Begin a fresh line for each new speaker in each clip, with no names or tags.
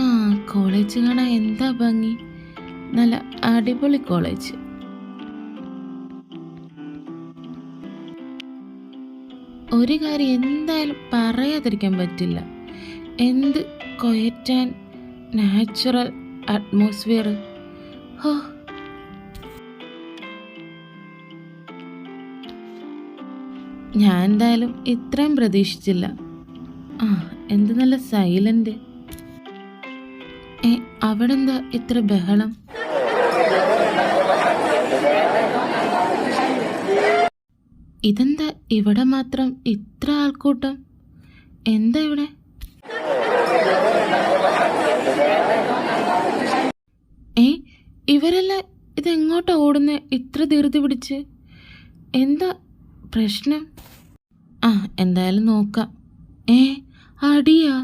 ആ, കോളേജ് കാണാൻ എന്താ ഭംഗി. നല്ല അടിപൊളി കോളേജ്. ഒരു കാര്യം എന്തായാലും പറയാതിരിക്കാൻ പറ്റില്ല. എന്ത് ക്വയറ്റ് ആൻഡ് നാച്ചുറൽ അറ്റ്മോസ്ഫിയർ. ഹോ, ഞാൻ എന്തായാലും ഇത്രയും പ്രതീക്ഷിച്ചില്ല. ആ, എന്ത് നല്ല സൈലന്റ്. അവിടെ എന്താ ഇത്ര ബഹളം? ഇതെന്താ ഇവിടെ മാത്രം ഇത്ര ആൾക്കൂട്ടം? എന്താ ഇവിടെ? ഇവരെല്ലാം ഇതെങ്ങോട്ടാ ഓടുന്നേ ഇത്ര ധൃതി പിടിച്ച്? എന്താ പ്രശ്നം? ആ, എന്തായാലും നോക്കാം. അടിയാ?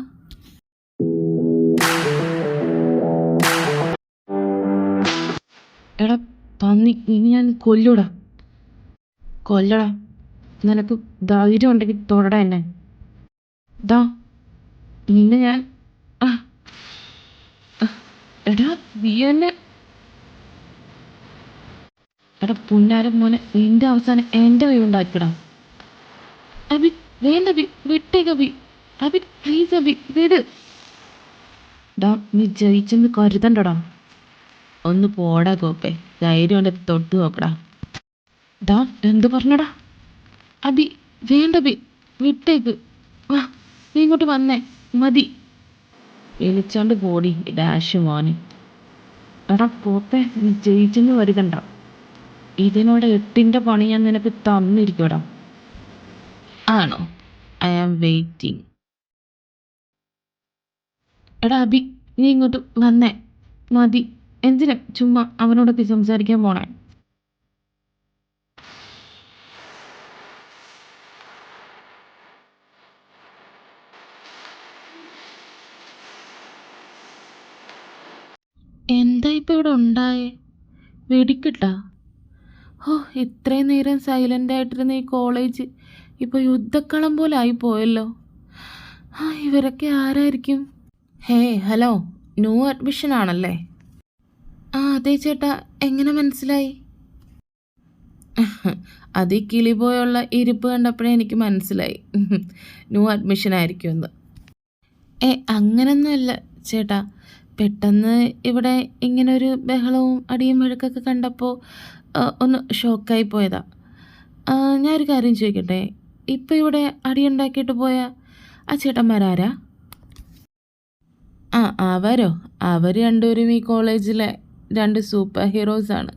എടാ പന്നി, ഇനി ഞാൻ കൊല്ലൂടാ. കൊല്ലടാ. നിനക്ക് ധൈര്യം ഉണ്ടെങ്കിൽ തൊടടാ എന്നെ. ദാ ഇന്ന് ഞാൻ എടാ നീ എന്നെ. എടാ പുന്നാരം മോനെ, നിന്റെ അവസാനം എൻ്റെ കൈ ഉണ്ടാക്കിടാ. അബി വേണ്ട ബി, വിട്ടേക്ക് അബി. അബി പ്ലീസ് അബി, വിട്. ഡാ നീ ജയിച്ചെന്ന് കരുതണ്ടടാ. ഒന്ന് പോടാ കോപ്പേ, ധൈര്യം ഉണ്ടെങ്കിൽ തൊട്ട് നോക്കടാ. ഡാ എന്ത് പറഞ്ഞടാ? അബി വേണ്ട ബി, വിട്ടേക്ക്. വാ, നീ ഇങ്ങോട്ട് വന്നേ, മതി. വിളിച്ചോണ്ട് പോടി ഡാഷ് മോനെ. എടാ പോപ്പേ, നീ ജയിച്ചെന്ന് കരുതണ്ട. ഇതിനോട് 8ന്റെ പണി ഞാൻ നിനക്ക് തന്നിരിക്കടാ. ആണോ? I am waiting. എടാ അബി, നീ ഇങ്ങോട്ട് വന്നേ, മതി. എന്തിനാ ചുമ്മാ അവനോടൊക്കെ സംസാരിക്കാൻ പോണേ? എന്താ ഇപ്പം ഇവിടെ ഉണ്ടായേ? വെടിക്കിട്ടാ? ഓ, ഇത്രയും നേരം സൈലൻ്റ് ആയിട്ടിരുന്ന ഈ കോളേജ് ഇപ്പോൾ യുദ്ധക്കളം പോലെ ആയിപ്പോയല്ലോ. ഇവരൊക്കെ ആരായിരിക്കും? ഹലോ, ന്യൂ അഡ്മിഷൻ ആണല്ലേ? അതെ ചേട്ടാ. എങ്ങനെ മനസ്സിലായി? അത് ഈ കിളിപോയുള്ള ഇരിപ്പ് കണ്ടപ്പോഴേ എനിക്ക് മനസ്സിലായി ന്യൂ അഡ്മിഷൻ ആയിരിക്കുമെന്ന്. അങ്ങനൊന്നുമല്ല ചേട്ടാ. പെട്ടെന്ന് ഇവിടെ ഇങ്ങനൊരു ബഹളവും അടിയും വഴക്കൊക്കെ കണ്ടപ്പോൾ ഒന്ന് ഷോക്കായി പോയതാ. ഞാനൊരു കാര്യം ചോദിക്കട്ടെ, ഇപ്പം ഇവിടെ അടിയുണ്ടാക്കിയിട്ട് പോയ ആ ചേട്ടന്മാരാരാ? അവരോ? അവർ രണ്ടുപേരും ഈ കോളേജിലെ 2 സൂപ്പർ ഹീറോസാണ്.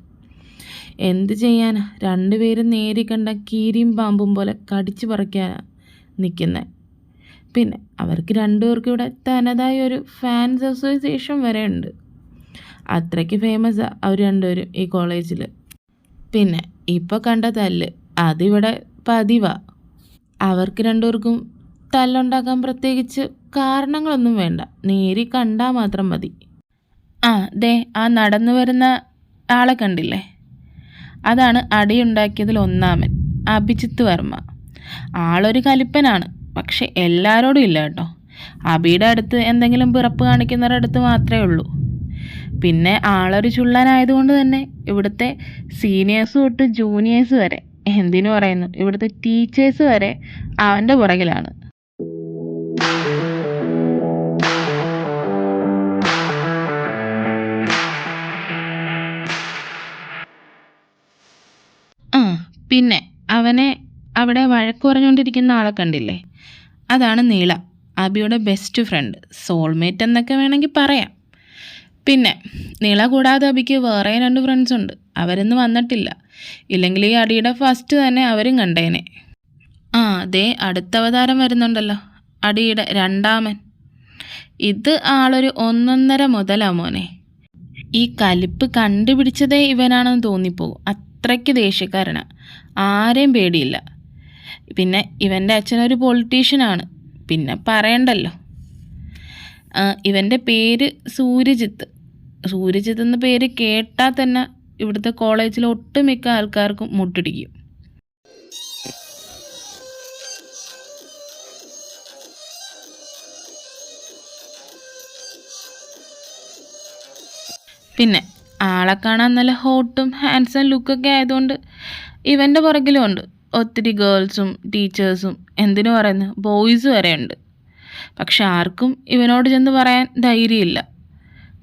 എന്ത് ചെയ്യാനാ, രണ്ടുപേരും നേരി കണ്ട കീരിയും പാമ്പും പോലെ കടിച്ചു പറിക്കാനാണ് നിൽക്കുന്നത്. പിന്നെ അവർക്ക് രണ്ടുപേർക്കും ഇവിടെ തനതായ ഒരു ഫാൻസ് അസോസിയേഷൻ വരെ ഉണ്ട്. അത്രയ്ക്ക് ഫേമസാണ് അവർ രണ്ടുപേരും ഈ കോളേജിൽ. പിന്നെ ഇപ്പോൾ കണ്ട തല്ല് അതിവിടെ പതിവാണ്. അവർക്ക് രണ്ടുപേർക്കും തല്ലുണ്ടാക്കാൻ പ്രത്യേകിച്ച് കാരണങ്ങളൊന്നും വേണ്ട, നേരി കണ്ടാൽ മാത്രം മതി. ദേ ആ നടന്നു വരുന്ന ആളെ കണ്ടില്ലേ? അതാണ് അടിയുണ്ടാക്കിയതിൽ ഒന്നാമൻ, അഭിജിത്ത് വർമ്മ. ആളൊരു കലിപ്പനാണ്, പക്ഷെ എല്ലാവരോടും ഇല്ല കേട്ടോ. അബിയുടെ അടുത്ത് എന്തെങ്കിലും പിറപ്പ് കാണിക്കുന്നവരുടെ അടുത്ത് മാത്രമേ ഉള്ളൂ. പിന്നെ ആളൊരു ചുള്ളനായതുകൊണ്ട് തന്നെ ഇവിടുത്തെ സീനിയേഴ്സ് തൊട്ട് ജൂനിയേഴ്സ് വരെ, എന്തിനു പറയുന്നു ഇവിടുത്തെ ടീച്ചേഴ്സ് വരെ അവൻ്റെ പുറകിലാണ്. പിന്നെ അവനെ അവിടെ വഴക്ക് പറഞ്ഞുകൊണ്ടിരിക്കുന്ന ആളെ കണ്ടില്ലേ? അതാണ് നീള, അബിയുടെ ബെസ്റ്റ് ഫ്രണ്ട്, സോൾമേറ്റ് എന്നൊക്കെ വേണമെങ്കിൽ പറയാം. പിന്നെ നീള കൂടാതെ അബിക്ക് വേറെ 2 ഫ്രണ്ട്സ് ഉണ്ട്. അവരൊന്നും വന്നിട്ടില്ല. ഇല്ലെങ്കിൽ ഈ അടിയുടെ ഫസ്റ്റ് തന്നെ അവരും കണ്ടേനെ. അതേ അടുത്ത അവതാരം വരുന്നുണ്ടല്ലോ, അടിയുടെ 2ാമൻ. ഇത് ആളൊരു 1.5 മുതലാ മോനെ. ഈ കലിപ്പ് കണ്ടുപിടിച്ചതേ ഇവനാണെന്ന് തോന്നിപ്പോകും. അത്രയ്ക്ക് ദേഷ്യക്കാരനാണ്, ആരെയും പേടിയില്ല. പിന്നെ ഇവൻ്റെ അച്ഛനൊരു പൊളിറ്റീഷ്യനാണ്, പിന്നെ പറയണ്ടല്ലോ. ഇവൻ്റെ പേര് സൂര്യജിത്ത്. സൂര്യജിത്ത് എന്ന പേര് കേട്ടാൽ തന്നെ ഇവിടുത്തെ കോളേജിലെ ഒട്ടുമിക്ക ആൾക്കാർക്കും മുട്ടിടിക്കും. പിന്നെ ആളെ കാണാൻ നല്ല ഹോട്ടും ഹാൻഡ്സം ലുക്കൊക്കെ ആയതുകൊണ്ട് ഇവൻ്റെ പുറകിലും ഉണ്ട് ഒത്തിരി ഗേൾസും ടീച്ചേഴ്സും, എന്തിനു പറയുന്നു ബോയ്സ് വരെ ഉണ്ട്. പക്ഷെ ആർക്കും ഇവനോട് ചെന്ന് പറയാൻ ധൈര്യമില്ല.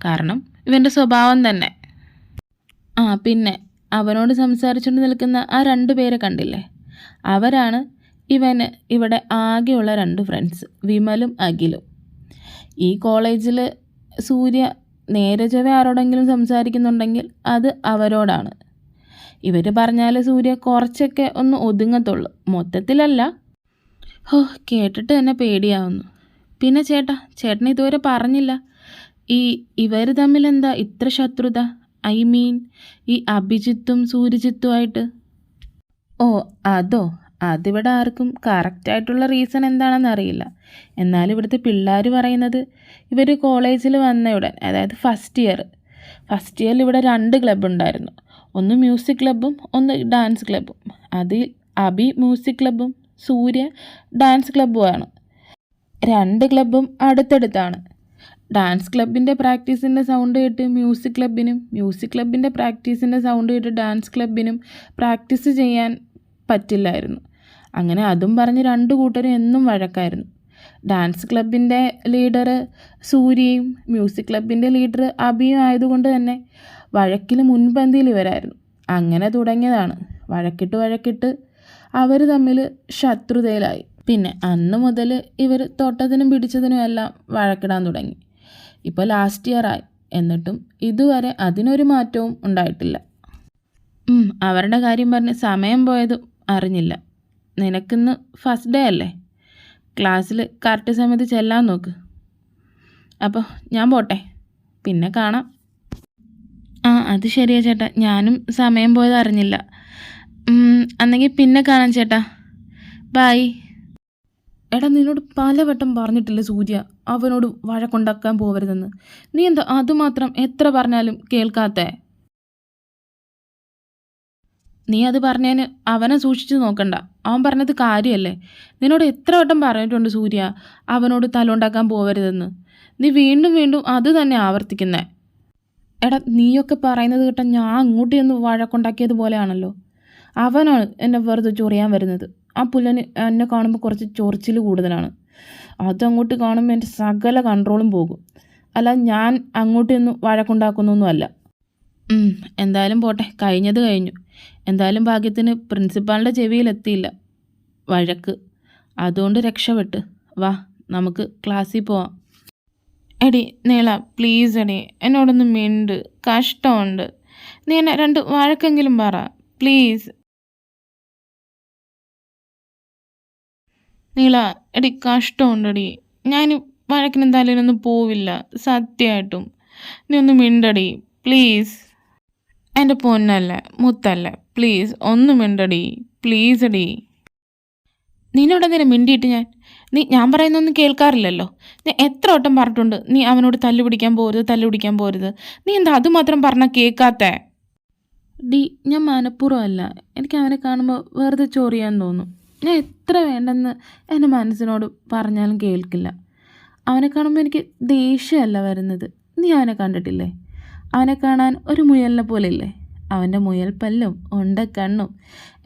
കാരണം ഇവൻ്റെ സ്വഭാവം തന്നെ. പിന്നെ അവനോട് സംസാരിച്ചുകൊണ്ട് നിൽക്കുന്ന ആ 2 പേരെ കണ്ടില്ലേ, അവരാണ് ഇവന് ഇവിടെ ആകെയുള്ള 2 ഫ്രണ്ട്സ്, വിമലും അഖിലും. ഈ കോളേജിൽ സൂര്യ നേരെ ചൊവ്വേ ആരോടെങ്കിലും സംസാരിക്കുന്നുണ്ടെങ്കിൽ അത് അവരോടാണ്. ഇവർ പറഞ്ഞാൽ സൂര്യ കുറച്ചൊക്കെ ഒന്ന് ഒതുങ്ങത്തുള്ളൂ, മൊത്തത്തിലല്ല. കേട്ടിട്ട് തന്നെ പേടിയാവുന്നു. പിന്നെ ചേട്ടൻ ഇതുവരെ പറഞ്ഞില്ല, ഇവർ തമ്മിൽ എന്താ ഇത്ര ശത്രുത? ഐ മീൻ ഈ അഭിജിത്തും സൂര്യജിത്തുമായിട്ട്. അതിവിടെ ആർക്കും കറക്റ്റായിട്ടുള്ള റീസൺ എന്താണെന്ന് അറിയില്ല. എന്നാലും ഇവിടുത്തെ പിള്ളേർ പറയുന്നത് ഇവർ കോളേജിൽ വന്നയുടൻ, അതായത് ഫസ്റ്റ് ഇയറിൽ ഇവിടെ 2 ക്ലബ്ബ് ഉണ്ടായിരുന്നു. ഒന്ന് മ്യൂസിക് ക്ലബ്ബും ഒന്ന് ഡാൻസ് ക്ലബ്ബും. അതിൽ അഭി മ്യൂസിക് ക്ലബ്ബും സൂര്യ ഡാൻസ് ക്ലബ്ബുമാണ്. 2 ക്ലബ്ബും അടുത്തടുത്താണ്. ഡാൻസ് ക്ലബിൻ്റെ പ്രാക്ടീസിൻ്റെ സൗണ്ട് കേട്ട് മ്യൂസിക് ക്ലബിനും, മ്യൂസിക് ക്ലബിൻ്റെ പ്രാക്ടീസിൻ്റെ സൗണ്ട് കേട്ട് ഡാൻസ് ക്ലബിനും പ്രാക്ടീസ് ചെയ്യാൻ പറ്റില്ലായിരുന്നു. അങ്ങനെ അതും പറഞ്ഞ് 2 കൂട്ടരും എന്നും വഴക്കായിരുന്നു. ഡാൻസ് ക്ലബിൻ്റെ ലീഡർ സൂര്യയും മ്യൂസിക് ക്ലബിൻ്റെ ലീഡർ അഭിയും ആയതുകൊണ്ട് തന്നെ വഴക്കിൽ മുൻപന്തിയിൽ ഇവരായിരുന്നു. അങ്ങനെ തുടങ്ങിയതാണ്. വഴക്കിട്ട് അവർ തമ്മിൽ ശത്രുതയിലായി. പിന്നെ അന്ന് മുതൽ ഇവർ തൊട്ടതിനും പിടിച്ചതിനും എല്ലാം വഴക്കിടാൻ തുടങ്ങി. ഇപ്പോൾ ലാസ്റ്റ് ഇയറായി, എന്നിട്ടും ഇതുവരെ അതിനൊരു മാറ്റവും ഉണ്ടായിട്ടില്ല. അവരുടെ കാര്യം പറഞ്ഞ് സമയം പോയതും അറിഞ്ഞില്ല. നിനക്കിന്ന് ഫസ്റ്റ് ഡേ അല്ലേ, ക്ലാസ്സിൽ കറക്റ്റ് സമയത്ത് ചെല്ലാൻ നോക്ക്. അപ്പോൾ ഞാൻ പോട്ടെ, പിന്നെ കാണാം. അത് ശരിയാ ചേട്ടാ, ഞാനും സമയം പോയത് അറിഞ്ഞില്ല. അന്നെങ്കിൽ പിന്നെ കാണാം ചേട്ടാ, ബൈ. എടാ, നിന്നോട് പലവട്ടം പറഞ്ഞിട്ടില്ലേ സൂര്യ അവനോട് വഴക്കുണ്ടാക്കാൻ പോകരുതെന്ന്? നീ എന്താ അതുമാത്രം എത്ര പറഞ്ഞാലും കേൾക്കാത്തേ? നീ അത് പറഞ്ഞതിന് അവനെ സൂക്ഷിച്ച് നോക്കണ്ട, അവൻ പറഞ്ഞത് കാര്യമല്ലേ. നിന്നോട് എത്ര വട്ടം പറഞ്ഞിട്ടുണ്ട് സൂര്യ അവനോട് തലോണ്ടാക്കാൻ പോകരുതെന്ന്. നീ വീണ്ടും വീണ്ടും അത് തന്നെ ആവർത്തിക്കുന്നേ. എടാ, നീയൊക്കെ പറയുന്നത് കേട്ടാൽ ഞാൻ അങ്ങോട്ട് ചെന്ന് വഴക്കുണ്ടാക്കിയതുപോലെയാണല്ലോ. അവനാണ് എന്നെ വെറുതെ ചൊറിയാൻ വരുന്നത്. ആ പുല്ലന് എന്നെ കാണുമ്പോൾ കുറച്ച് ചൊറിച്ചിൽ കൂടുതലാണ്. അതങ്ങോട്ട് കാണുമ്പോൾ എൻ്റെ സകല കൺട്രോളും പോകും. അല്ല, ഞാൻ അങ്ങോട്ട് ചെന്ന് വഴക്കുണ്ടാക്കുന്നൊന്നുമല്ല. എന്തായാലും പോട്ടെ, കഴിഞ്ഞത് കഴിഞ്ഞു. എന്തായാലും ഭാഗ്യത്തിന് പ്രിൻസിപ്പാളിൻ്റെ ചെവിയിലെത്തിയില്ല വഴക്ക്, അതുകൊണ്ട് രക്ഷപ്പെട്ട്. വാ, നമുക്ക് ക്ലാസ്സിൽ പോവാം. എടി നീള, പ്ലീസ് എടി, എന്നോടൊന്ന് മിണ്ട്, കഷ്ടമുണ്ട്. നീ എന്നെ 2 വഴക്കെങ്കിലും പറ പ്ലീസ്. നീള എടി, കഷ്ടമുണ്ടടി, ഞാൻ വഴക്കിന് എന്തായാലും പോവില്ല സത്യമായിട്ടും. നീ ഒന്ന് മിണ്ടടി പ്ലീസ്. എൻ്റെ പൊന്നല്ലേ മുത്തല്ലേ, പ്ലീസ് ഒന്ന് മിണ്ടടി പ്ലീസ് എടി. നിന്നോടെന്തിനാ മിണ്ടിയിട്ട് ഞാൻ പറയുന്നൊന്നും കേൾക്കാറില്ലല്ലോ. നീ എത്ര വട്ടം പറഞ്ഞിട്ടുണ്ട് നീ അവനോട് തല്ലുപിടിക്കാൻ പോരുത്. നീ എന്താ അതുമാത്രം പറഞ്ഞാൽ കേൾക്കാത്തേ? ഞാൻ മനഃപൂർവ്വമല്ല, എനിക്ക് അവനെ കാണുമ്പോൾ വെറുതെ ചൊറിയാൻ തോന്നും. ഞാൻ എത്ര വേണ്ടെന്ന് എൻ്റെ മനസ്സിനോട് പറഞ്ഞാലും കേൾക്കില്ല. അവനെ കാണുമ്പോൾ എനിക്ക് ദേഷ്യമല്ല വരുന്നത്. നീ അവനെ കണ്ടിട്ടില്ലേ? അവനെ കാണാൻ ഒരു മുയലിനെ പോലെ ഇല്ലേ? അവൻ്റെ മുയൽപ്പല്ലും ഉണ്ടക്കണ്ണും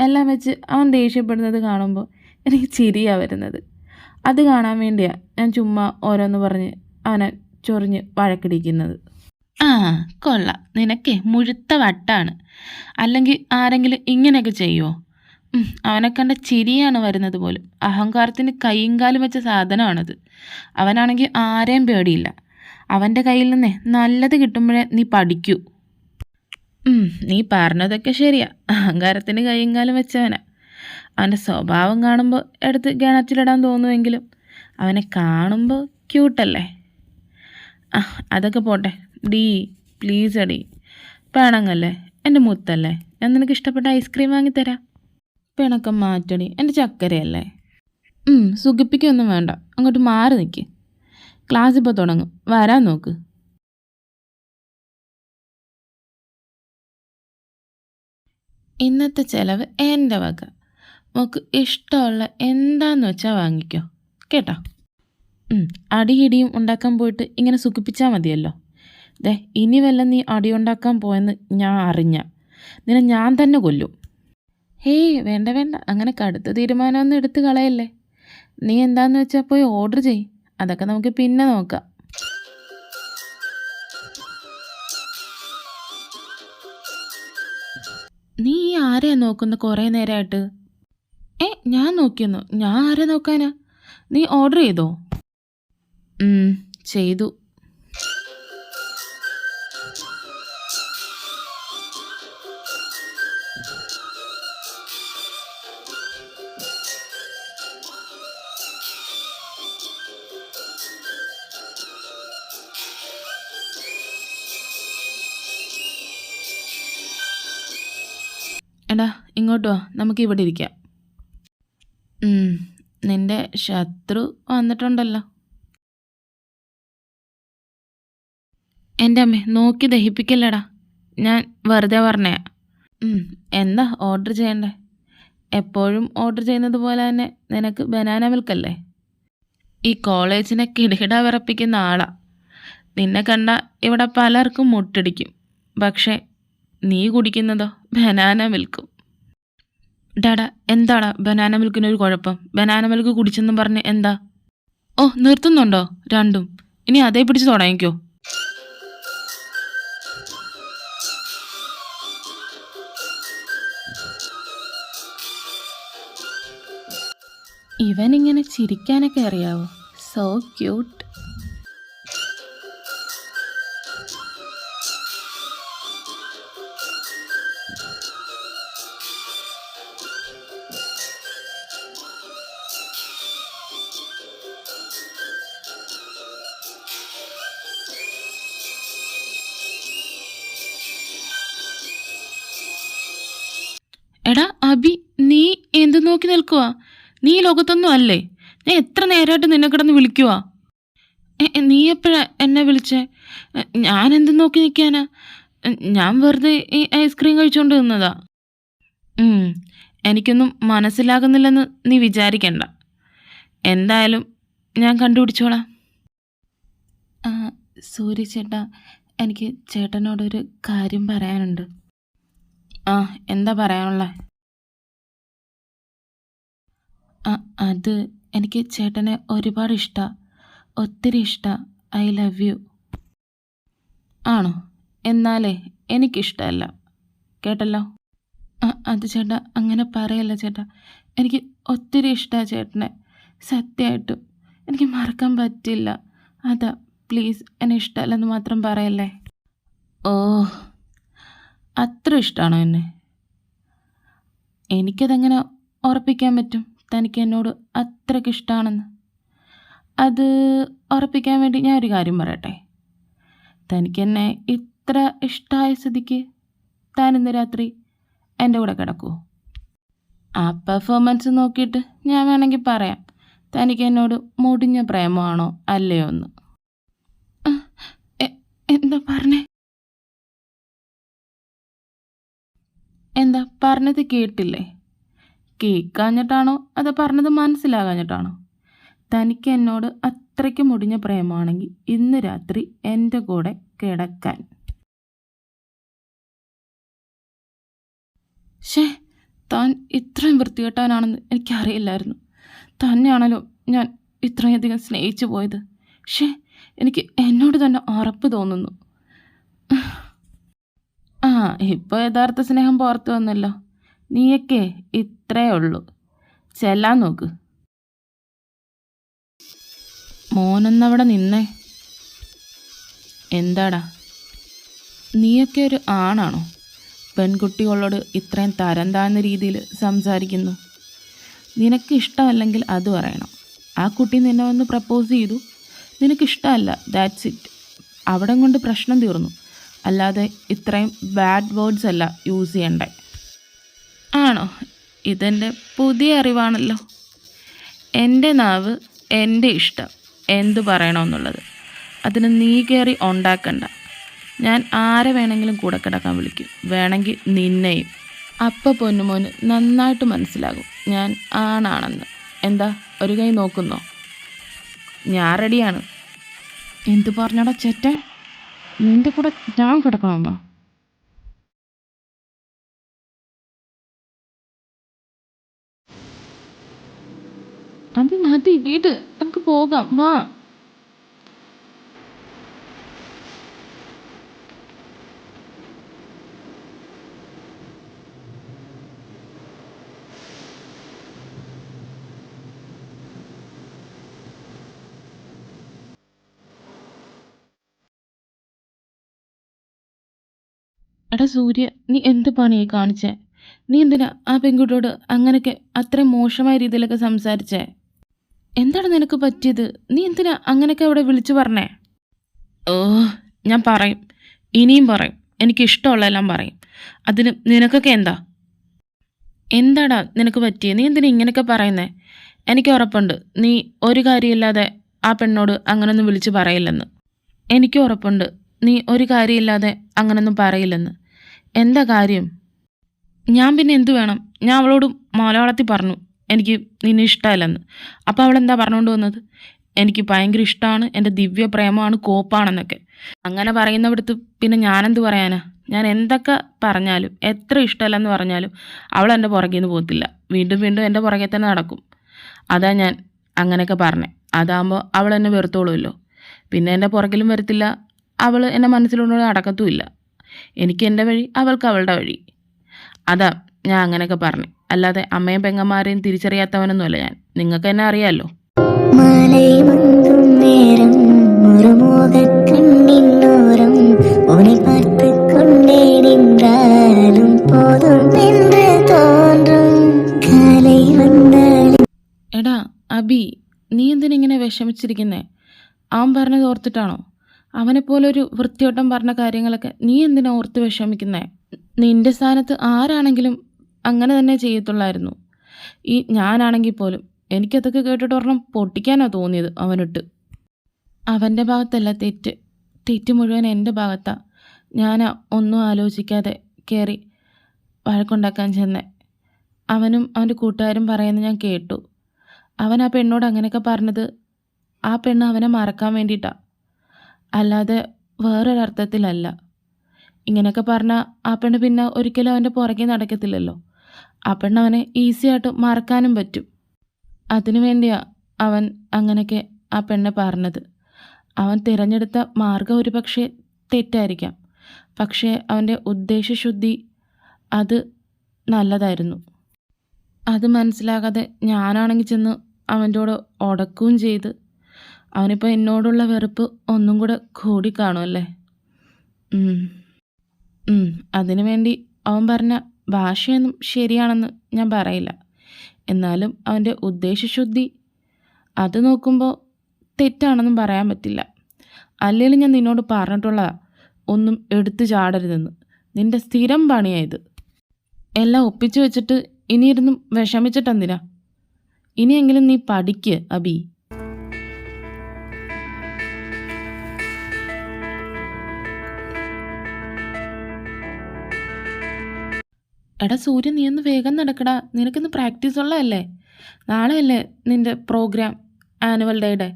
എല്ലാം വെച്ച് അവൻ ദേഷ്യപ്പെടുന്നത് കാണുമ്പോൾ എനിക്ക് ചിരിയാണ് വരുന്നത്. അത് കാണാൻ വേണ്ടിയാണ് ഞാൻ ചുമ്മാ ഓരോന്ന് പറഞ്ഞ് അവനെ ചൊറിഞ്ഞ് വഴക്കിടിക്കുന്നത്. കൊള്ളാം, നിനക്കേ മുഴുത്ത വട്ടാണ്. അല്ലെങ്കിൽ ആരെങ്കിലും ഇങ്ങനെയൊക്കെ ചെയ്യുമോ? അവനെ കണ്ട ചിരിയാണ് വരുന്നത് പോലും. അഹങ്കാരത്തിന് കൈയും കാലും വെച്ച സാധനമാണത്. അവനാണെങ്കിൽ ആരെയും പേടിയില്ല. അവൻ്റെ കയ്യിൽ നിന്നേ നല്ലത് കിട്ടുമ്പോഴേ നീ പഠിക്കൂ. നീ പറഞ്ഞതൊക്കെ ശരിയാ, അഹങ്കാരത്തിന് കൈയും കാലും വെച്ചവനാ. അവൻ്റെ സ്വഭാവം കാണുമ്പോൾ എടുത്ത് കിണറ്റിലിടാൻ തോന്നുമെങ്കിലും അവനെ കാണുമ്പോൾ ക്യൂട്ടല്ലേ. അതൊക്കെ പോട്ടെ പ്ലീസ് എടി, പിണങ്ങല്ലേ, എൻ്റെ മുത്തല്ലേ, ഞാൻ നിനക്ക് ഇഷ്ടപ്പെട്ട ഐസ്ക്രീം വാങ്ങിത്തരാം. പിണക്കം മാറ്റടി, എൻ്റെ ചക്കരയല്ലേ. സുഖിപ്പിക്കൊന്നും വേണ്ട, അങ്ങോട്ട് മാറി നിൽക്ക്. ക്ലാസ് ഇപ്പോൾ തുടങ്ങും, വരാൻ നോക്ക്. ഇന്നത്തെ ചിലവ് എൻ്റെ വക. മോക്ക് ഇഷ്ടമുള്ള എന്താന്ന് വെച്ചാൽ വാങ്ങിക്കോ കേട്ടോ. അടിയിടിയും ഉണ്ടാക്കാൻ പോയിട്ട് ഇങ്ങനെ സുഖിപ്പിച്ചാൽ മതിയല്ലോ. ദേ ഇനി വല്ല നീ അടിയുണ്ടാക്കാൻ പോയെന്ന് ഞാൻ അറിഞ്ഞ നിന്നെ ഞാൻ തന്നെ കൊല്ലും. ഹേയ് വേണ്ട വേണ്ട, അങ്ങനെ കടുത്ത തീരുമാനമൊന്നും എടുത്ത് കളയല്ലേ. നീ എന്താന്ന് വെച്ചാൽ പോയി ഓർഡർ ചെയ്, അതൊക്കെ നമുക്ക് പിന്നെ നോക്കാം. നീ ആരെയാ നോക്കുന്ന കുറേ നേരമായിട്ട്? ഞാൻ നോക്കിയെന്നു, ഞാൻ ആരെ നോക്കാനാ? നീ ഓർഡർ ചെയ്തോ? ചെയ്തു. എടാ ഇങ്ങോട്ട് വാ, നമുക്ക് ഇവിടെ ഇരിക്കാം. നിന്റെ ശത്രു വന്നിട്ടുണ്ടല്ലോ. എൻ്റെ അമ്മേ നോക്കി ദഹിപ്പിക്കല്ലടാ, ഞാൻ വെറുതെ പറഞ്ഞയാ. എന്താ ഓർഡർ ചെയ്യണ്ടേ? എപ്പോഴും ഓർഡർ ചെയ്യുന്നത് പോലെ തന്നെ നിനക്ക് ബനാന മിൽക്കല്ലേ? ഈ കോളേജിനെ കിടകിട വിറപ്പിക്കുന്ന ആളാ. നിന്നെ കണ്ട ഇവിടെ പലർക്കും മുട്ടിടിക്കും. പക്ഷേ നീ കുടിക്കുന്നതോ ബനാന മിൽക്കും. ഡാഡാ എന്താടാ ബനാന മിൽക്കിനൊരു കുഴപ്പം? ബനാന മിൽക്ക് കുടിച്ചെന്നും പറഞ്ഞ് എന്താ? നിർത്തുന്നുണ്ടോ രണ്ടും? ഇനി അതേ പിടിച്ച് തുടങ്ങിക്കോ. ഇവനിങ്ങനെ ചിരിക്കാനൊക്കെ അറിയാവോ? So cute. എടാ അബി, നീ എന്ത് നോക്കി നിൽക്കുക? നീ ലോകത്തൊന്നും അല്ലേ? ഞാൻ എത്ര നേരമായിട്ട് നിന്നെ കിടന്ന് വിളിക്കുക. നീ എപ്പോഴാ എന്നെ വിളിച്ചേ? ഞാൻ എന്ത് നോക്കി നിൽക്കാനാ? ഞാൻ വെറുതെ ഈ ഐസ്ക്രീം കഴിച്ചുകൊണ്ട് നിന്നതാ. എനിക്കൊന്നും മനസ്സിലാകുന്നില്ലെന്ന് നീ വിചാരിക്കണ്ട. എന്തായാലും ഞാൻ കണ്ടുപിടിച്ചോളാം. സൂര്യ ചേട്ടാ, എനിക്ക് ചേട്ടനോടൊരു കാര്യം പറയാനുണ്ട്. എന്താ പറയാനുള്ളത്? അത് എനിക്ക് ചേട്ടനെ ഒരുപാട് ഇഷ്ടമാണ്, ഒത്തിരി ഇഷ്ടമാണ്. I love you. ആണോ? എന്നാലേ എനിക്കിഷ്ടമല്ല, കേട്ടല്ലോ. അത് ചേട്ടാ അങ്ങനെ പറയല്ല ചേട്ടാ, എനിക്ക് ഒത്തിരി ഇഷ്ടമാണ് ചേട്ടനെ. സത്യമായിട്ടും എനിക്ക് മറക്കാൻ പറ്റില്ല. അതാ, പ്ലീസ് എന്നെ ഇഷ്ടമല്ലെന്ന് മാത്രം പറയല്ലേ. അത്ര ഇഷ്ടമാണോ എന്നെ? എനിക്കതെങ്ങനെ ഉറപ്പിക്കാൻ പറ്റും തനിക്ക് എന്നോട് അത്രയ്ക്ക് ഇഷ്ടമാണെന്ന്? അത് ഉറപ്പിക്കാൻ വേണ്ടി ഞാൻ ഒരു കാര്യം പറയട്ടെ. തനിക്കെന്നെ ഇത്ര ഇഷ്ടമായ സ്ഥിതിക്ക് താൻ ഇന്ന് രാത്രി എൻ്റെ കൂടെ കിടക്കുമോ? ആ പെർഫോമൻസ് നോക്കിയിട്ട് ഞാൻ വേണമെങ്കിൽ പറയാം തനിക്ക് എന്നോട് മുടിഞ്ഞ പ്രേമമാണോ അല്ലയോ എന്ന്. എന്താ പറഞ്ഞേ? എന്താ പറഞ്ഞത് കേട്ടില്ലേ? കേൾക്കാഞ്ഞിട്ടാണോ അതോ പറഞ്ഞത് മനസ്സിലാകാഞ്ഞിട്ടാണോ? തനിക്ക് എന്നോട് അത്രയ്ക്ക് മുടിഞ്ഞ പ്രേമമാണെങ്കിൽ ഇന്ന് രാത്രി എൻ്റെ കൂടെ കിടക്കാൻ. താൻ ഇത്രയും വൃത്തികെട്ടാനാണെന്ന് എനിക്കറിയില്ലായിരുന്നു. തന്നെയാണല്ലോ ഞാൻ ഇത്രയധികം സ്നേഹിച്ചു പോയത്. എനിക്ക് എന്നോട് തന്നെ ഉറപ്പ് തോന്നുന്നു. ഇപ്പോൾ യഥാർത്ഥ സ്നേഹം പുറത്തു വന്നല്ലോ. നീയൊക്കെ ഇത്രയേ ഉള്ളൂ. ചെല്ലാൻ നോക്ക്. മോനൊന്നവിടെ നിന്നേ. എന്താടാ, നീയൊക്കെ ഒരു ആണാണോ? പെൺകുട്ടികളോട് ഇത്രയും തരം താഴ്ന്ന രീതിയിൽ സംസാരിക്കുന്നു. നിനക്ക് ഇഷ്ടമല്ലെങ്കിൽ അത് പറയണം. ആ കുട്ടി നിന്നെ വന്ന് പ്രപ്പോസ് ചെയ്തു, നിനക്കിഷ്ടമല്ല, ദാറ്റ്സ് ഇറ്റ്. അവിടെ കൊണ്ട് പ്രശ്നം തീർന്നു. അല്ലാതെ ഇത്രയും ബാഡ് വേർഡ്സ് അല്ല യൂസ് ചെയ്യണ്ടേ. ആണോ? ഇതെൻ്റെ പുതിയ അറിവാണല്ലോ. എൻ്റെ നാവ്, എൻ്റെ ഇഷ്ടം, എന്തു പറയണമെന്നുള്ളത്. അതിന് നീ കയറി ഉണ്ടാക്കണ്ട. ഞാൻ ആരെ വേണമെങ്കിലും കൂടെ കിടക്കാൻ വിളിക്കും, വേണമെങ്കിൽ നിന്നെയും. അപ്പം പൊന്നുമോന് നന്നായിട്ട് മനസ്സിലാകും ഞാൻ ആണാണെന്ന്. എന്താ ഒരു കൈ നോക്കുന്നോ? ഞാൻ റെഡിയാണ്. എന്തു പറഞ്ഞടാ ചേട്ടൻ? നിന്റെ കൂടെ ഞാൻ കിടക്കണമെന്നോ? അത് മതി, വീട് നമുക്ക് പോകാം, വാ. എടാ സൂര്യ, നീ എന്ത് പണിയായി കാണിച്ചേ? നീ എന്തിനാ ആ പെൺകുട്ടിയോട് അങ്ങനെയൊക്കെ അത്രയും മോശമായ രീതിയിലൊക്കെ സംസാരിച്ചേ? എന്താണ് നിനക്ക് പറ്റിയത്? നീ എന്തിനാ അങ്ങനെയൊക്കെ അവിടെ വിളിച്ചു പറഞ്ഞേ? ഓ, ഞാൻ പറയും, ഇനിയും പറയും, എനിക്കിഷ്ടമുള്ളതെല്ലാം പറയും. അതിന് നിനക്കൊക്കെ എന്താടാ നിനക്ക് പറ്റിയത്? നീ എന്തിനാ ഇങ്ങനെയൊക്കെ പറയുന്നേ? എനിക്ക് ഉറപ്പുണ്ട് നീ ഒരു കാര്യമില്ലാതെ ആ പെണ്ണോട് അങ്ങനൊന്നും വിളിച്ച് പറയില്ലെന്ന്. എനിക്ക് ഉറപ്പുണ്ട് നീ ഒരു കാര്യമില്ലാതെ അങ്ങനൊന്നും പറയില്ലെന്ന്. എന്താ കാര്യം? ഞാൻ പിന്നെ എന്തു വേണം? ഞാൻ അവളോട് മലയാളത്തിൽ പറഞ്ഞു എനിക്ക് നിന്നെ ഇഷ്ടമല്ലെന്ന്. അപ്പോൾ അവളെന്താ പറഞ്ഞുകൊണ്ട് വന്നത്? എനിക്ക് ഭയങ്കര ഇഷ്ടമാണ്, എൻ്റെ ദിവ്യ പ്രേമമാണ്, കോപ്പാണെന്നൊക്കെ. അങ്ങനെ പറയുന്നവിടുത്ത് പിന്നെ ഞാനെന്ത് പറയാനാ? ഞാൻ എന്തൊക്കെ പറഞ്ഞാലും എത്ര ഇഷ്ടമല്ലെന്ന് പറഞ്ഞാലും അവൾ എൻ്റെ പുറകിൽ നിന്ന് പോകത്തില്ല. വീണ്ടും വീണ്ടും എൻ്റെ പുറകെ തന്നെ നടക്കും. അതാ ഞാൻ അങ്ങനെയൊക്കെ പറഞ്ഞേ. അതാകുമ്പോൾ അവൾ എന്നെ വെറുത്തോളുമല്ലോ. പിന്നെ എൻ്റെ പുറകിലും വരത്തില്ല, അവൾ എൻ്റെ മനസ്സിലൂടെ നടക്കത്തുമില്ല. എനിക്ക് എൻ്റെ വഴി, അവൾക്ക് അവളുടെ വഴി. അതാ ഞാൻ അങ്ങനെയൊക്കെ പറഞ്ഞു. അല്ലാതെ അമ്മയും പെങ്ങന്മാരെയും തിരിച്ചറിയാത്തവനൊന്നുമല്ല ഞാൻ. നിങ്ങൾക്ക് എന്നെ അറിയാമല്ലോ. എടാ അബി, നീ എന്തിനിങ്ങനെ വിഷമിച്ചിരിക്കുന്നേ? അവൻ പറഞ്ഞത് ഓർത്തിട്ടാണോ? അവനെപ്പോലൊരു വൃത്തിയോട്ടം പറഞ്ഞ കാര്യങ്ങളൊക്കെ നീ എന്തിനാ ഓർത്ത് വിഷമിക്കുന്നേ? നിന്റെ സ്ഥാനത്ത് ആരാണെങ്കിലും അങ്ങനെ തന്നെ ചെയ്യത്തുള്ളായിരുന്നു. ഞാനാണെങ്കിൽ പോലും എനിക്കതൊക്കെ കേട്ടിട്ട് ഒരെണ്ണം പൊട്ടിക്കാനാണ് തോന്നിയത് അവനിട്ട്. അവൻ്റെ ഭാഗത്തല്ല തെറ്റ് മുഴുവൻ എൻ്റെ ഭാഗത്താണ്. ഞാൻ ഒന്നും ആലോചിക്കാതെ കയറി വഴക്കുണ്ടാക്കാൻ ചെന്നേ. അവനും അവൻ്റെ കൂട്ടുകാരും പറയുന്നത് ഞാൻ കേട്ടു. അവൻ ആ പെണ്ണോട് അങ്ങനെയൊക്കെ പറഞ്ഞത് ആ പെണ്ണ് അവനെ മറക്കാൻ വേണ്ടിയിട്ടാണ്, അല്ലാതെ വേറൊരർത്ഥത്തിലല്ല. ഇങ്ങനെയൊക്കെ പറഞ്ഞാൽ ആ പെണ്ണ് പിന്നെ ഒരിക്കലും അവൻ്റെ പുറകെ നടക്കത്തില്ലല്ലോ. ആ പെണ്ണ് അവനെ ഈസി ആയിട്ട് മറക്കാനും പറ്റും. അതിനു വേണ്ടിയാണ് അവൻ അങ്ങനെയൊക്കെ ആ പെണ്ണെ പറഞ്ഞത്. അവൻ തിരഞ്ഞെടുത്ത മാർഗം ഒരു പക്ഷേ തെറ്റായിരിക്കാം, പക്ഷേ അവൻ്റെ ഉദ്ദേശശുദ്ധി അത് നല്ലതായിരുന്നു. അത് മനസ്സിലാകാതെ ഞാനാണെങ്കിൽ ചെന്ന് അവൻ്റെ കൂടെ ഉടക്കുകയും ചെയ്ത്. അവനിപ്പോൾ എന്നോടുള്ള വെറുപ്പ് ഒന്നും കൂടെ കൂടി കാണുമല്ലേ. അതിനു വേണ്ടി അവൻ പറഞ്ഞ ഭാഷയൊന്നും ശരിയാണെന്ന് ഞാൻ പറയില്ല. എന്നാലും അവൻ്റെ ഉദ്ദേശശുദ്ധി അത് നോക്കുമ്പോൾ തെറ്റാണെന്നും പറയാൻ പറ്റില്ല. അല്ലെങ്കിൽ ഞാൻ നിന്നോട് പറഞ്ഞിട്ടുള്ളതാ, ഒന്നും എടുത്തു ചാടരുതെന്ന്. നിൻ്റെ സ്ഥിരം പണിയായത്. എല്ലാം ഒപ്പിച്ചു വെച്ചിട്ട് ഇനിയിരുന്നും വിഷമിച്ചിട്ടെന്തിനാ? ഇനിയെങ്കിലും നീ പഠിക്ക് അബി. എടാ സൂര്യൻ, നീ ഒന്ന് വേഗം നടക്കടാ. നിനക്കിന്ന് പ്രാക്ടീസ് ഉള്ളതല്ലേ? നാളെയല്ലേ നിൻ്റെ പ്രോഗ്രാം, ആനുവൽ ഡേയുടെ?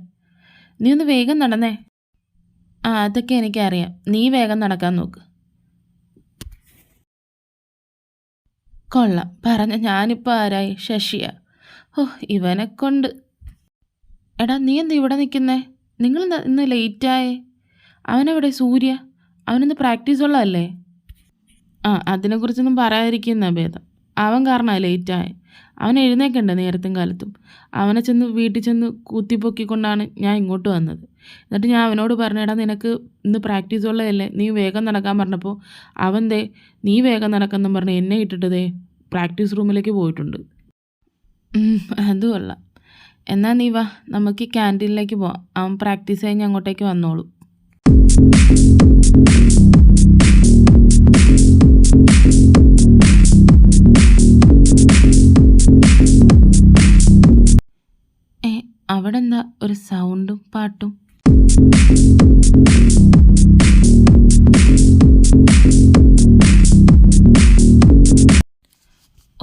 നീ ഒന്ന് വേഗം നടന്നേ. അതൊക്കെ എനിക്കറിയാം, നീ വേഗം നടക്കാൻ നോക്ക്. കൊള്ളാം, പറഞ്ഞ ഞാനിപ്പോൾ ആരായി? ശശിയ? ഓ, ഇവനെ കൊണ്ട്. എടാ നീ എന്താ ഇവിടെ നിൽക്കുന്നേ? നിങ്ങൾ ഇന്ന് ലേറ്റായേ? അവനെവിടെ സൂര്യ? അവനിന്ന് പ്രാക്ടീസ് ഉള്ളതല്ലേ? അതിനെക്കുറിച്ചൊന്നും പറയാതിരിക്കുന്ന ഭേദം. അവൻ കാരണമാണ് ലേറ്റായി. അവൻ എഴുന്നേക്കണ്ടേ നേരത്തും കാലത്തും? അവനെ ചെന്ന് വീട്ടിൽ ചെന്ന് കുത്തിപ്പൊക്കിക്കൊണ്ടാണ് ഞാൻ ഇങ്ങോട്ട് വന്നത്. എന്നിട്ട് ഞാൻ അവനോട് പറഞ്ഞേടാ നിനക്ക് ഇന്ന് പ്രാക്ടീസ് ഉള്ളതല്ലേ, നീ വേഗം നടക്കാൻ പറഞ്ഞപ്പോൾ അവൻ നീ വേഗം നടക്കെന്നും പറഞ്ഞ് എന്നെ ഇട്ടിട്ട് പ്രാക്ടീസ് റൂമിലേക്ക് പോയിട്ടുണ്ട്. അതുമല്ല. എന്നാൽ നീ വാ, നമുക്ക് ക്യാൻറ്റീനിലേക്ക് പോവാം. അവൻ പ്രാക്ടീസ് കഴിഞ്ഞ് അങ്ങോട്ടേക്ക് വന്നോളൂ. അവിടെ എന്താ ഒരു സൗണ്ടും പാട്ടും?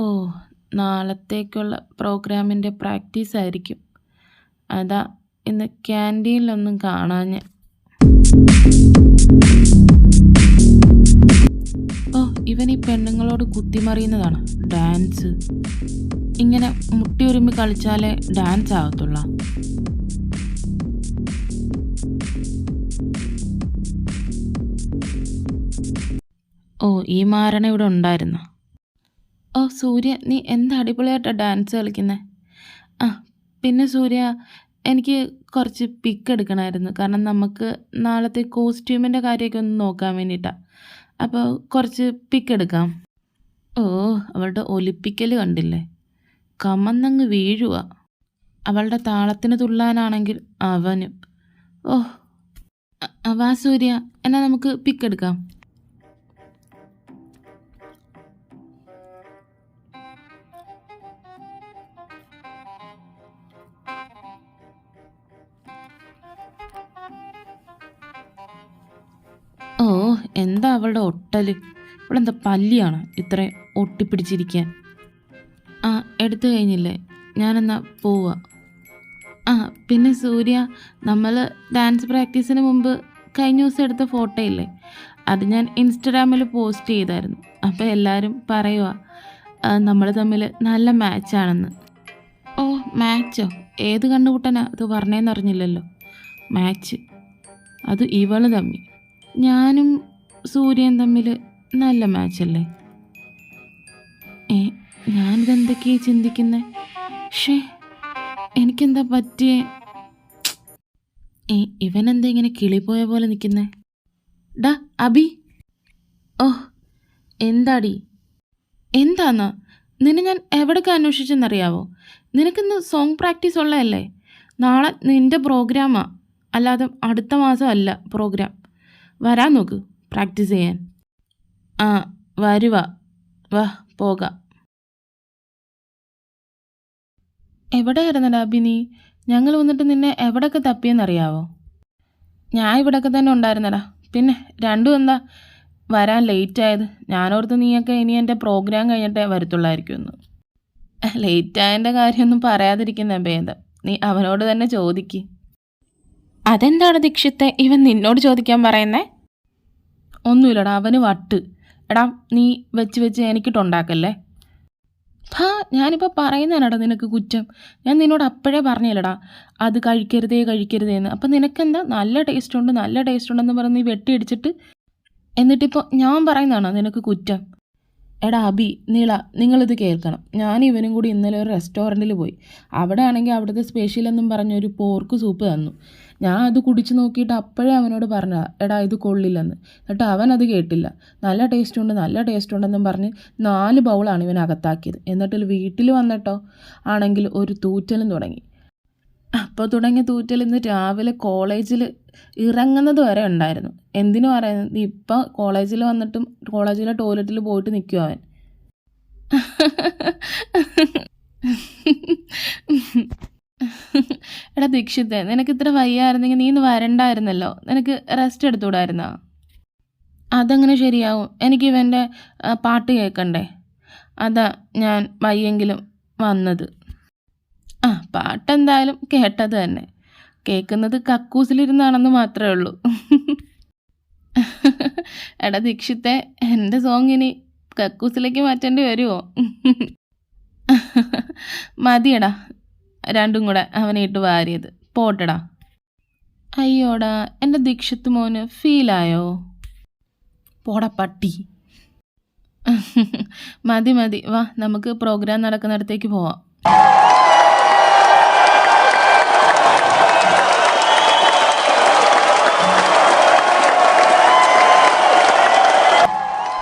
ഓ, നാളത്തേക്കുള്ള പ്രോഗ്രാമിൻ്റെ പ്രാക്ടീസ് ആയിരിക്കും. അതാ ഇന്ന് ക്യാൻറ്റീനിലൊന്നും കാണാഞ്ഞ്. ഓ, ഇവൻ ഈ പെണ്ണുങ്ങളോട് കുത്തിമറിയുന്നതാണ് ഡാൻസ്. ഇങ്ങനെ മുട്ടിയൊരുമ്പി കളിച്ചാലേ ഡാൻസ് ആകത്തുള്ള. ഓ, ഈ മാരണ ഇവിടെ ഉണ്ടായിരുന്ന. ഓ സൂര്യ, നീ എന്താ അടിപൊളിയായിട്ടാണ് ഡാൻസ് കളിക്കുന്നത്. ആ പിന്നെ സൂര്യ, എനിക്ക് കുറച്ച് പിക്ക് എടുക്കണമായിരുന്നു. കാരണം നമുക്ക് നാളത്തെ കോസ്റ്റ്യൂമിൻ്റെ കാര്യമൊക്കെ ഒന്ന് നോക്കാൻ വേണ്ടിയിട്ടാണ്. അപ്പോൾ കുറച്ച് പിക്ക് എടുക്കാം. ഓ, അവളുടെ ഒലിപ്പിക്കൽ കണ്ടില്ലേ, കമന്നങ്ങ് വീഴുക. അവളുടെ താളത്തിന് തുള്ളാനാണെങ്കിൽ അവനും. ഓ, വാ സൂര്യ, എന്നാൽ നമുക്ക് പിക്ക് എടുക്കാം. ഓ, എന്താ അവളുടെ ഒട്ടൽ, ഇവളെന്താ പല്ലിയാണ് ഇത്രയും ഒട്ടിപ്പിടിച്ചിരിക്കാൻ. ആ, എടുത്തു കഴിഞ്ഞില്ലേ, ഞാനെന്നാ പോവുക. ആ പിന്നെ സൂര്യ, നമ്മൾ ഡാൻസ് പ്രാക്ടീസിന് മുമ്പ് കഴിഞ്ഞ ദിവസം എടുത്ത ഫോട്ടോ ഇല്ലേ, അത് ഞാൻ ഇൻസ്റ്റഗ്രാമിൽ പോസ്റ്റ് ചെയ്തായിരുന്നു. അപ്പോൾ എല്ലാവരും പറയുക നമ്മൾ തമ്മിൽ നല്ല മാച്ചാണെന്ന്. ഓ, മാച്ചോ? ഏത് കണ്ടുകൂട്ടനാ അത് പറഞ്ഞേന്ന് അറിഞ്ഞില്ലല്ലോ. മാച്ച് അത് ഇവൾ തമ്മിൽ, ഞാനും സൂര്യൻ തമ്മിൽ നല്ല മാച്ചല്ലേ? ഞാനിതെന്തൊക്കെയാ ചിന്തിക്കുന്നത്? ഷേ, എനിക്കെന്താ പറ്റിയേ? ഇവനെന്താ ഇങ്ങനെ കിളിപ്പോയ പോലെ നിൽക്കുന്നേ? ഡാ അബി. ഓ, എന്താടി? എന്താന്നാ? നിന്നെ ഞാൻ എവിടേക്ക് അന്വേഷിച്ചെന്നറിയാവോ? നിനക്കിന്ന് സോങ് പ്രാക്ടീസ് ഉള്ളതല്ലേ? നാളെ നിൻ്റെ പ്രോഗ്രാമാ, അല്ലാതെ അടുത്ത മാസം അല്ല പ്രോഗ്രാം. വരാൻ നോക്ക് പ്രാക്ടീസ് ചെയ്യാൻ. ആ വരുക, വാ പോകാം. എവിടെയായിരുന്നടാ അബി നീ? ഞങ്ങൾ വന്നിട്ട് നിന്നെ എവിടെയൊക്കെ തപ്പിയെന്നറിയാവോ? ഞാൻ ഇവിടെയൊക്കെ തന്നെ ഉണ്ടായിരുന്നടാ. പിന്നെ രണ്ടും എന്താ വരാൻ ലേറ്റായത്? ഞാനോർത്ത് നീയൊക്കെ ഇനി എൻ്റെ പ്രോഗ്രാം കഴിഞ്ഞിട്ടേ വരത്തുള്ളായിരിക്കുമെന്ന്. ലേറ്റായതിൻ്റെ കാര്യമൊന്നും പറയാതിരിക്കുന്ന ഭേദം. നീ അവനോട് തന്നെ ചോദിക്ക്. അതെന്താണ് ദീക്ഷിത്തെ ഇവൻ നിന്നോട് ചോദിക്കാൻ പറയുന്നേ? ഒന്നുമില്ലടാ, അവന് വട്ട്. എടാ നീ വെച്ച് വെച്ച് എനിക്കിട്ടുണ്ടാക്കല്ലേ. ഞാനിപ്പോൾ പറയുന്നതാണടാ നിനക്ക് കുറ്റം. ഞാൻ നിന്നോട് അപ്പോഴേ പറഞ്ഞില്ലടാ അത് കഴിക്കരുതേ കഴിക്കരുതേന്ന്. അപ്പം നിനക്കെന്താ നല്ല ടേസ്റ്റ് ഉണ്ട് നല്ല ടേസ്റ്റ് ഉണ്ടെന്ന് പറഞ്ഞ് നീ വെട്ടിയടിച്ചിട്ട് എന്നിട്ടിപ്പോൾ ഞാൻ പറയുന്നതാണോ നിനക്ക് കുറ്റം? എടാ അബി, നീള, നിങ്ങളിത് കേൾക്കണം. ഞാൻ ഇവനും കൂടി ഇന്നലെ ഒരു റെസ്റ്റോറൻറ്റിൽ പോയി. അവിടെ ആണെങ്കിൽ അവിടുത്തെ സ്പെഷ്യലെന്നും പറഞ്ഞൊരു പോർക്ക് സൂപ്പ് തന്നു. ഞാൻ അത് കുടിച്ച് നോക്കിയിട്ട് അപ്പോഴേ അവനോട് പറഞ്ഞതാ എടാ ഇത് കൊള്ളില്ലെന്ന്. എന്നിട്ട് അവനത് കേട്ടില്ല. നല്ല ടേസ്റ്റ് ഉണ്ട് നല്ല ടേസ്റ്റ് ഉണ്ടെന്നും പറഞ്ഞ് 4 ബൗളാണ് ഇവൻ അകത്താക്കിയത്. എന്നിട്ട് വീട്ടിൽ വന്നിട്ടോ ആണെങ്കിൽ ഒരു തൂറ്റലും തുടങ്ങി. അപ്പോൾ തുടങ്ങിയ തൂറ്റൽ ഇന്ന് രാവിലെ കോളേജിൽ ഇറങ്ങുന്നത് വരെ ഉണ്ടായിരുന്നു. എന്തിനു പറയുന്നത്, ഇപ്പം കോളേജിൽ വന്നിട്ടും കോളേജിലെ ടോയ്ലറ്റിൽ പോയിട്ട് നിൽക്കും അവൻ. എടാ ദീക്ഷിത്തെ, നിനക്ക് ഇത്ര വയ്യായിരുന്നെങ്കിൽ നീ ഇന്ന് വരണ്ടായിരുന്നല്ലോ. നിനക്ക് റെസ്റ്റ് എടുത്തുകൂടായിരുന്നോ? അതങ്ങനെ ശരിയാവും, എനിക്ക് ഇവൻ്റെ പാട്ട് കേൾക്കണ്ടേ. അതാ ഞാൻ വയ്യെങ്കിലും വന്നത്. ആ, പാട്ടെന്തായാലും കേട്ടത് തന്നെ. കേൾക്കുന്നത് കക്കൂസിലിരുന്നാണെന്ന് മാത്രമേ ഉള്ളൂ. എടാ ദീക്ഷിത്തെ, എൻ്റെ സോങ് ഇനി കക്കൂസിലേക്ക് മാറ്റേണ്ടി വരുമോ? മതിയടാ, രണ്ടും കൂടെ അവനെ വാരിയത് പോട്ടടാ. അയ്യോടാ, എൻ്റെ ദീക്ഷിത്ത് മോന് ഫീലായോ? പോടാ പട്ടി. മതി മതി, വാ നമുക്ക് പ്രോഗ്രാം നടക്കുന്നിടത്തേക്ക് പോവാം.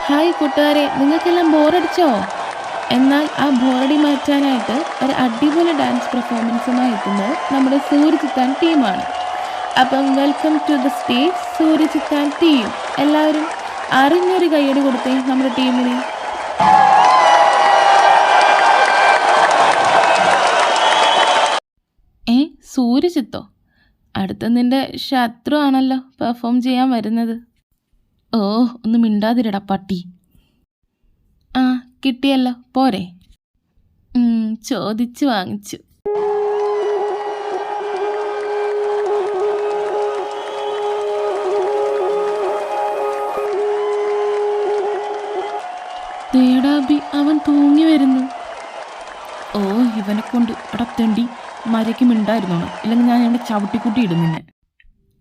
ഹായ് കൂട്ടുകാരെ, നിങ്ങൾക്കെല്ലാം ബോറടിച്ചോ? എന്നാൽ ആ ബോറടി മാറ്റാനായിട്ട് ഒരു അടിപൊളി ഡാൻസ് പെർഫോമൻസുമായി എത്തുന്നത് നമ്മുടെ സൂര്യചിത്താൻ ടീമാണ്. അപ്പം വെൽക്കം ടു ദ സ്റ്റേജ് സൂര്യചിത്താൻ ടീം. എല്ലാവരും അറിഞ്ഞൊരു കയ്യടി കൊടുത്തേ നമ്മുടെ ടീമിന്. സൂര്യചിത്തോ? അടുത്ത നിൻ്റെ ശത്രു ആണല്ലോ പെർഫോം ചെയ്യാൻ വരുന്നത്. ഓ, ഒന്ന് മിണ്ടാതിരടാ പട്ടി. ആ, കിട്ടിയല്ലോ, പോരെ? ചോദിച്ചു വാങ്ങിച്ചു. തേടാബി അവൻ തൂങ്ങി വരുന്നു. ഓ ഇവനെ കൊണ്ട് എടാ തെണ്ടി മരയ്ക്ക് മിണ്ടായിരുന്നോണം, ഇല്ലെങ്കിൽ ഞാൻ ഇവിടെ ചവിട്ടിക്കുട്ടി ഇടും നിന്നെ.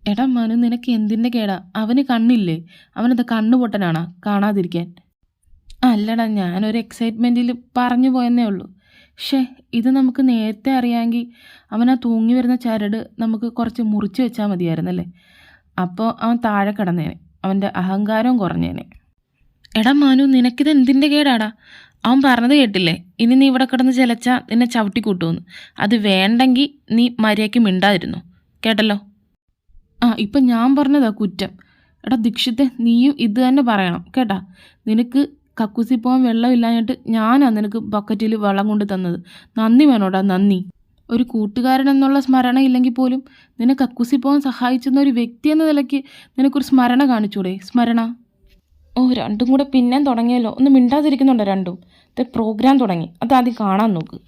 എടാ മനു നിനക്ക് എന്തിൻ്റെ കേടാ? അവന് കണ്ണില്ലേ? അവനെന്താ കണ്ണു പൊട്ടനാണാ കാണാതിരിക്കാൻ? അല്ലടാ ഞാനൊരു എക്സൈറ്റ്മെൻറ്റിൽ പറഞ്ഞു പോയെന്നേ ഉള്ളൂ. ഷേ ഇത് നമുക്ക് നേരത്തെ അറിയാമെങ്കിൽ അവൻ ആ തൂങ്ങി വരുന്ന ചരട് നമുക്ക് കുറച്ച് മുറിച്ച് വെച്ചാൽ മതിയായിരുന്നല്ലേ. അപ്പോൾ അവൻ താഴെ കിടന്നേനെ, അവൻ്റെ അഹങ്കാരവും കുറഞ്ഞേനെ. എടാ മനു നിനക്കിത് എന്തിൻ്റെ കേടാടാ? അവൻ പറഞ്ഞത് കേട്ടില്ലേ, ഇനി നീ ഇവിടെ കിടന്ന് ചിലച്ചാൽ നിന്നെ ചവിട്ടി കൂട്ടുമെന്ന്. അത് വേണ്ടെങ്കിൽ നീ മര്യാദയ്ക്ക് മിണ്ടാതിരുന്നു, കേട്ടല്ലോ. ഇപ്പം ഞാൻ പറഞ്ഞതാ കുറ്റം. എടാ ദീക്ഷിത്തെ നീയും ഇത് തന്നെ പറയണം കേട്ടാ. നിനക്ക് കക്കൂസി പോകാൻ വെള്ളമില്ലാഞ്ഞിട്ട് ഞാനാ നിനക്ക് ബക്കറ്റിൽ വെള്ളം കൊണ്ട് തന്നത്. നന്ദി വേണോടാ നന്ദി. ഒരു കൂട്ടുകാരൻ എന്നുള്ള സ്മരണ ഇല്ലെങ്കിൽ പോലും നിന്നെ കക്കൂസി പോകാൻ സഹായിച്ചെന്ന ഒരു വ്യക്തി എന്ന നിലയ്ക്ക് നിനക്കൊരു സ്മരണ കാണിച്ചൂടെ? സ്മരണ. രണ്ടും കൂടെ പിന്നെയും തുടങ്ങിയല്ലോ. ഒന്ന് മിണ്ടാതിരിക്കുന്നുണ്ടോ രണ്ടും? പ്രോഗ്രാം തുടങ്ങി, അതാദ്യം കാണാൻ നോക്ക്.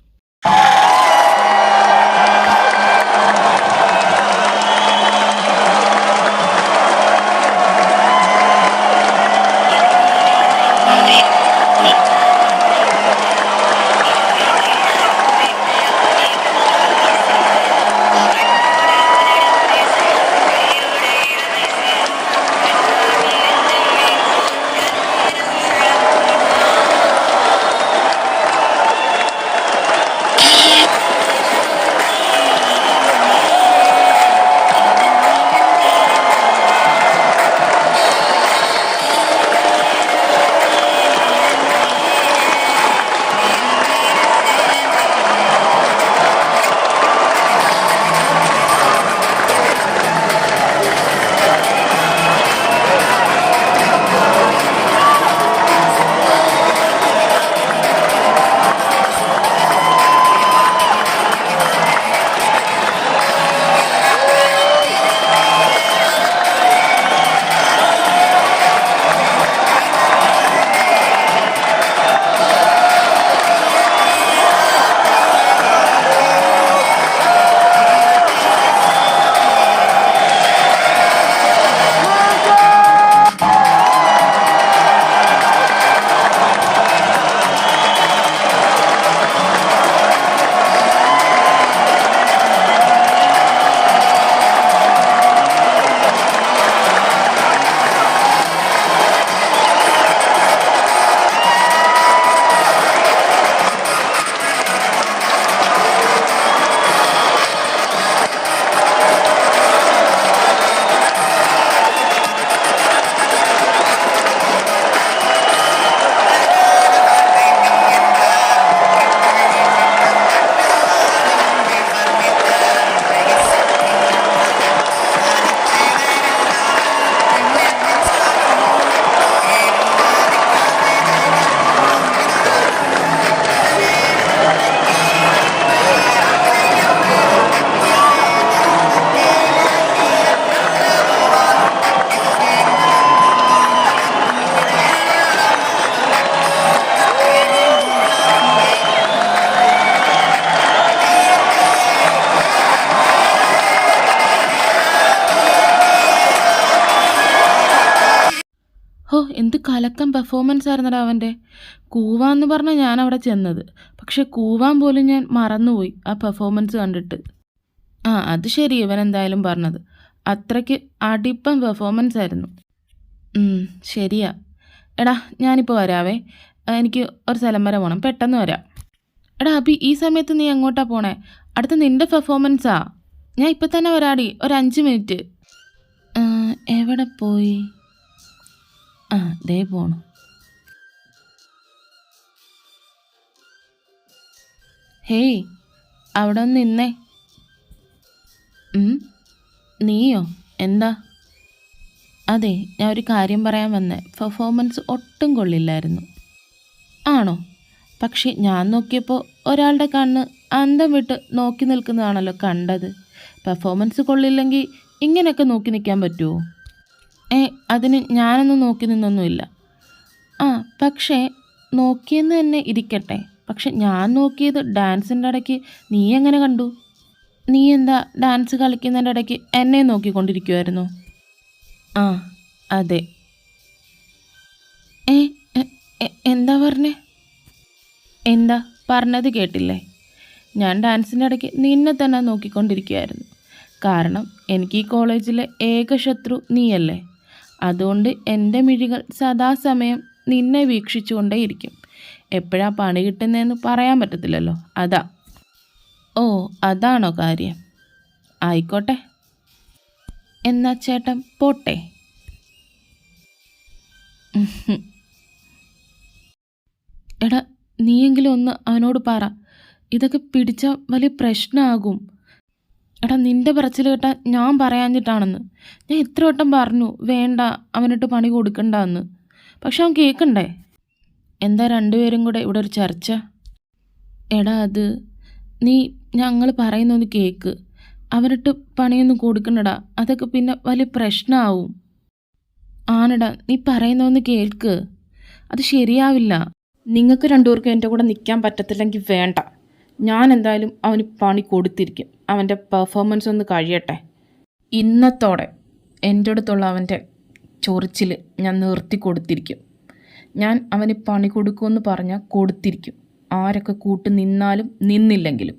എന്ത് കലക്കം പെർഫോമൻസ് ആയിരുന്നടാ അവൻ്റെ. കൂവാന്ന് പറഞ്ഞാൽ ഞാൻ അവിടെ ചെന്നത്, പക്ഷെ കൂവാൻ പോലും ഞാൻ മറന്നുപോയി ആ പെർഫോമൻസ് കണ്ടിട്ട്. അത് ശരി, ഇവൻ എന്തായാലും പറഞ്ഞത് അത്രയ്ക്ക് അടിപ്പൻ പെർഫോമൻസ് ആയിരുന്നു. ശരിയാ. എടാ ഞാനിപ്പോൾ വരാവേ, എനിക്ക് ഒരു സ്ഥലം വരെ പോകണം, പെട്ടെന്ന് വരാം. എടാ അബി ഈ സമയത്ത് നീ എങ്ങോട്ടാ പോണേ? അടുത്ത നിൻ്റെ പെർഫോമൻസാ. ഞാൻ ഇപ്പം തന്നെ വരാടി, ഒരു 5 മിനിറ്റ്. എവിടെ പോയി? ദേ പോണു. ഹേയ് അവിടെ ഒന്ന് നിന്നേ. നീയോ? എന്താ? അതെ ഞാൻ ഒരു കാര്യം പറയാൻ വന്നേ. പെർഫോമൻസ് ഒട്ടും കൊള്ളില്ലായിരുന്നു. ആണോ? പക്ഷെ ഞാൻ നോക്കിയപ്പോൾ ഒരാളുടെ കണ്ണ് അന്തം വിട്ട് നോക്കി നിൽക്കുന്നതാണല്ലോ കണ്ടത്. പെർഫോമൻസ് കൊള്ളില്ലെങ്കിൽ ഇങ്ങനെയൊക്കെ നോക്കി നിൽക്കാൻ പറ്റുമോ? അതിന് ഞാനൊന്നും നോക്കി നിന്നൊന്നുമില്ല. പക്ഷേ നോക്കിയെന്ന് തന്നെ ഇരിക്കട്ടെ, പക്ഷെ ഞാൻ നോക്കിയത് ഡാൻസിൻ്റെ ഇടയ്ക്ക് നീ എങ്ങനെ കണ്ടു? നീ എന്താ ഡാൻസ് കളിക്കുന്നതിൻ്റെ ഇടയ്ക്ക് എന്നെ നോക്കിക്കൊണ്ടിരിക്കുമായിരുന്നു? അതെ. എന്താ പറഞ്ഞേ? എന്താ പറഞ്ഞത് കേട്ടില്ലേ? ഞാൻ ഡാൻസിൻ്റെ ഇടയ്ക്ക് നിന്നെ തന്നെ നോക്കിക്കൊണ്ടിരിക്കുകയായിരുന്നു. കാരണം എനിക്ക് ഈ കോളേജിലെ ഏക ശത്രു നീയല്ലേ. അതുകൊണ്ട് എൻ്റെ മിഴികൾ സദാസമയം നിന്നെ വീക്ഷിച്ചുകൊണ്ടേയിരിക്കും. എപ്പോഴാ പണി കിട്ടുന്നതെന്ന് പറയാൻ പറ്റത്തില്ലല്ലോ, അതാ. ഓ, അതാണോ കാര്യം? ആയിക്കോട്ടെ, എന്നാ ചേട്ടൻ പോട്ടെ. എടാ, നീയെങ്കിലും ഒന്ന് അവനോട് പറ. ഇതൊക്കെ പിടിച്ചാൽ വലിയ പ്രശ്നമാകും. എടാ, നിൻ്റെ പറച്ചിൽ കേട്ടാൽ ഞാൻ പറയാഞ്ഞിട്ടാണെന്ന്. ഞാൻ എത്ര വട്ടം പറഞ്ഞു വേണ്ട, അവനിട്ട് പണി കൊടുക്കണ്ട എന്ന്. പക്ഷെ അവൻ കേൾക്കണ്ടേ? എന്താ രണ്ടുപേരും കൂടെ ഇവിടെ ഒരു ചർച്ച? എടാ, അത് നീ ഞങ്ങൾ പറയുന്നൊന്ന് കേൾക്ക്. അവനിട്ട് പണിയൊന്നും കൊടുക്കണ്ടടാ, അതൊക്കെ പിന്നെ വലിയ പ്രശ്നമാവും. ആണെടാ, നീ പറയുന്നൊന്ന് കേൾക്ക്. അത് ശരിയാവില്ല. നിങ്ങൾക്ക് രണ്ടുപേർക്കും എൻ്റെ കൂടെ നിൽക്കാൻ പറ്റത്തില്ലെങ്കിൽ വേണ്ട. ഞാൻ എന്തായാലും അവന് പണി കൊടുത്തിരിക്കും. അവൻ്റെ പെർഫോമൻസ് ഒന്ന് കഴിയട്ടെ. ഇന്നത്തോടെ എൻ്റെ അടുത്തുള്ള അവൻ്റെ ചൊറിച്ചിൽ ഞാൻ നിർത്തി കൊടുത്തിരിക്കും. ഞാൻ അവന് പണി കൊടുക്കുമെന്ന് പറഞ്ഞാൽ കൊടുത്തിരിക്കും. ആരൊക്കെ കൂട്ട് നിന്നാലും നിന്നില്ലെങ്കിലും.